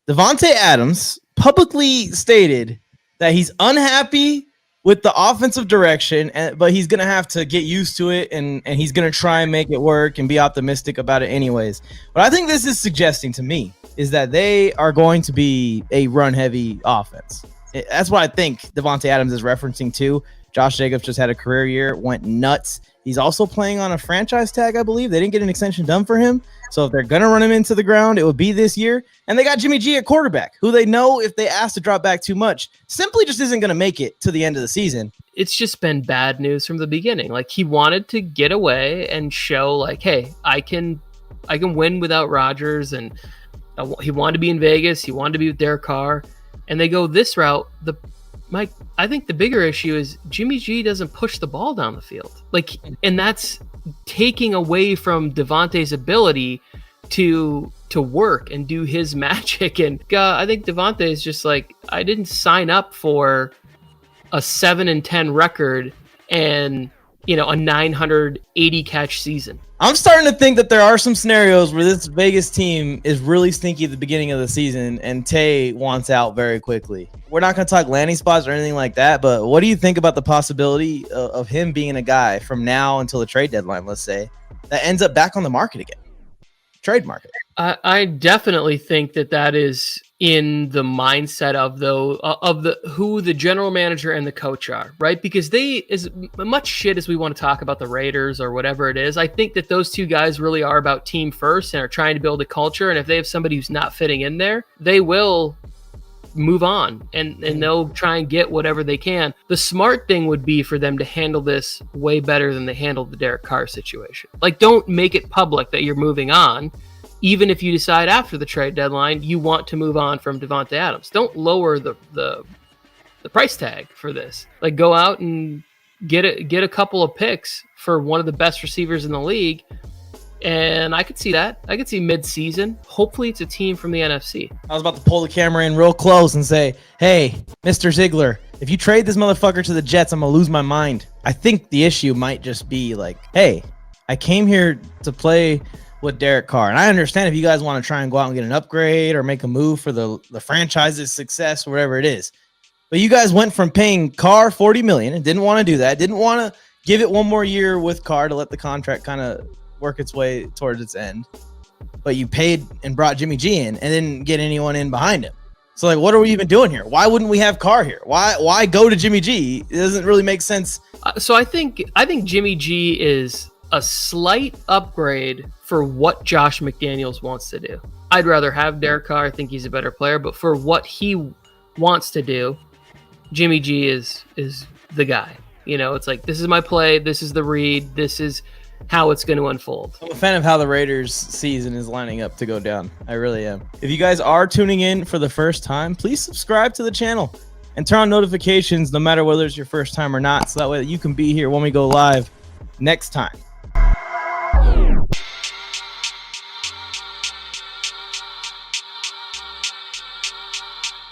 Davante Adams publicly stated that he's unhappy with the offensive direction, but he's going to have to get used to it, and he's going to try and make it work and be optimistic about it anyways. What I think this is suggesting to me is that they are going to be a run-heavy offense. That's what I think Davante Adams is referencing to. Josh Jacobs just had a career year, went nuts. He's also playing on a franchise tag, I believe. They didn't get an extension done for him. So if they're going to run him into the ground, it would be this year. And they got Jimmy G at quarterback, who they know if they ask to drop back too much, simply just isn't going to make it to the end of the season. It's just been bad news from the beginning. Like, he wanted to get away and show, like, hey, I can win without Rodgers. And he wanted to be in Vegas. He wanted to be with Derek Carr. And they go this route. Mike, I think the bigger issue is Jimmy G doesn't push the ball down the field. Like, and that's taking away from Davante's ability to work and do his magic. And I think Davante is just like, I didn't sign up for a 7-10 record and, a 980 catch season. I'm starting to think that there are some scenarios where this Vegas team is really stinky at the beginning of the season and Tae wants out very quickly. We're not going to talk landing spots or anything like that, but what do you think about the possibility of him being a guy from now until the trade deadline, let's say, that ends up back on the market again? Trade market. I definitely think that is in the mindset of who the general manager and the coach are, right? Because as much shit as we want to talk about the Raiders or whatever it is, I think that those two guys really are about team first and are trying to build a culture. And if they have somebody who's not fitting in there, they will move on and they'll try and get whatever they can. The smart thing would be for them to handle this way better than they handled the Derek Carr situation. Like, don't make it public that you're moving on. Even if you decide after the trade deadline you want to move on from Davante Adams, don't lower the price tag for this. Like, go out and get a couple of picks for one of the best receivers in the league. And I could see that. I could see mid-season. Hopefully it's a team from the NFC. I was about to pull the camera in real close and say, hey, Mr. Ziegler, if you trade this motherfucker to the Jets, I'm going to lose my mind. I think the issue might just be like, hey, I came here to play with Derek Carr. And I understand if you guys want to try and go out and get an upgrade or make a move for the franchise's success or whatever it is. But you guys went from paying Carr $40 million and didn't want to do that. Didn't want to give it one more year with Carr to let the contract kind of work its way towards its end. But you paid and brought Jimmy G in and didn't get anyone in behind him. So, like, what are we even doing here? Why wouldn't we have Carr here? Why go to Jimmy G? It doesn't really make sense. So I think Jimmy G is a slight upgrade for what Josh McDaniels wants to do. I'd rather have Derek Carr. I think he's a better player, but for what he wants to do, Jimmy G is the guy. It's like, this is my play, this is the read, this is how it's going to unfold. I'm a fan of how the Raiders season is lining up to go down. I really am. If you guys are tuning in for the first time, please subscribe to the channel and turn on notifications no matter whether it's your first time or not, so that way you can be here when we go live next time.